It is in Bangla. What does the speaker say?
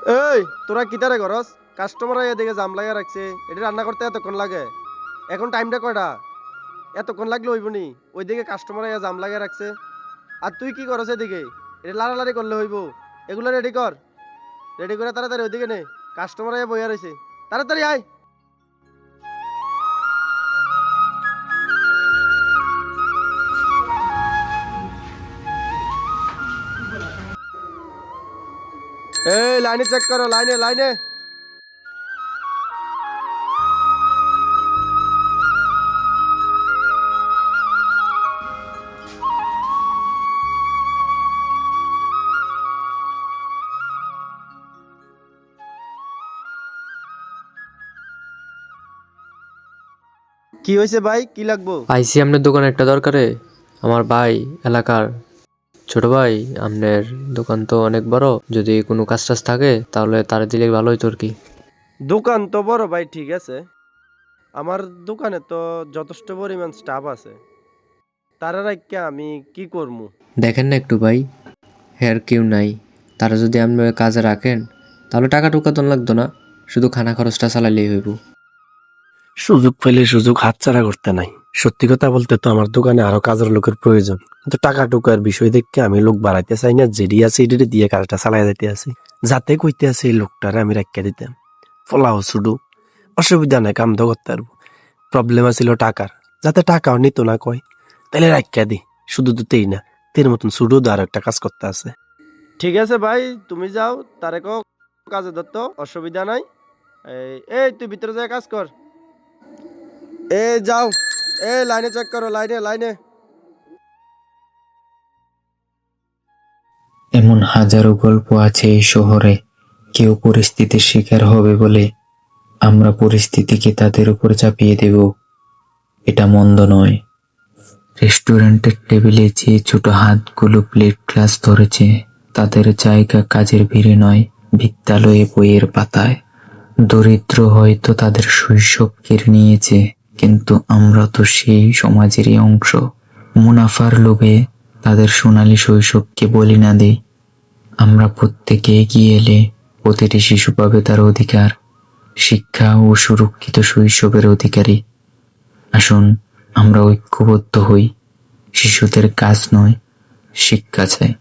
এই তোরা কিতারে করস? কাস্টমার এদিকে জাম লাগা রাখছে, এটা রান্না করতে এতক্ষণ লাগে। এখন টাইমটা কয়টা? এতক্ষণ লাগলে হইব নি? ওইদিকে কাস্টমার জাম লাগা রাখছে, আর তুই কি করস এদিকে? এটা লাড়ালাড়ি করলে হইব। এগুলো রেডি কর, রেডি করে তাড়াতাড়ি ওইদিকে নে। কাস্টমার বইয়া রয়েছে, তাড়াতাড়ি আয়। এই লাইনে চেক করো, লাইনে লাইনে। কি হয়েছে ভাই, কি লাগবো? আইসি আপনার দোকানে একটা দরকারে। আমার ভাই এলাকার ছোট ভাই, আপনার দোকান তো অনেক বড়, যদি কোনো কাজ টাজ থাকে তাহলে তারা দিলে ভালো হইতো আর কি। দোকান তো বড় ভাই, ঠিক আছে। আমার দোকানে তো যথেষ্ট পরিমাণ স্টাফ আছে, তারা রাখকে আমি কি করবো? দেখেন না একটু ভাই, হের কেউ নাই, তারা যদি আপনি কাজে রাখেন তাহলে টাকা টুকা তো লাগতো না, শুধু খানা খরচটা চালাইলেই হইব। সুযোগ পেলে সুযোগ হাতছাড়া করতে নাই। সত্যি কথা বলতে তো আমার দোকানে আরো কাজের লোকের প্রয়োজন, কিন্তু টাকা টুকার বিষয় দেখে আমি লোক বাড়াইতে চাই না। যেডি আছে এডি দিয়ে কাজটা চালাই যাইতে আছি, যাতে কইতে আছে এই লোকটারে আমি রাখিয়া দিতাম। ফলাও শুধু অসুবিধা নাই, কাম তো করতে পারবো। প্রবলেম আছিল টাকার, যাতে টাকাও নিত না কয়, তাহলে রাখিয়া দি। শুধু দুতেই না, তের মতন শুধু আর একটা কাজ করতে আছে। ঠিক আছে ভাই, তুমি যাও, তারে কও কাজে ধরত, অসুবিধা নাই। এই এই তুই ভিতরে যায় কাজ কর। এ যাও, এ লাইনে চেক করো, লাইনে লাইনে। এমন হাজারো গল্প আছে এই শহরে। কেউ পরিস্থিতির শিকার হবে বলে আমরা পরিস্থিতিকে তাদের উপর চাপিয়ে দেব, এটা মন্দ নয়। রেস্টুরেন্টের টেবিলে যে ছোট হাতগুলো প্লেট গ্লাস ধরেছে, তাদের জায়গা কাজের ভিড়ে নয়, বিদ্যালয়ে বইয়ের পাতায়। দরিদ্র হয়তো তাদের শৈশব কেড়ে নিয়েছে, কিন্তু আমরা তো সেই সমাজেরই অংশ। মুনাফার লোভে তাদের সোনালী শৈশবকে বলি না দেই। আমরা প্রত্যেকে এগিয়ে এলে প্রতিটি শিশু পাবে তার অধিকার, শিক্ষা ও সুরক্ষিত শৈশবের অধিকারী। আসুন আমরা ঐক্যবদ্ধ হই, শিশুদের কাজ নয়, শিক্ষা চাই।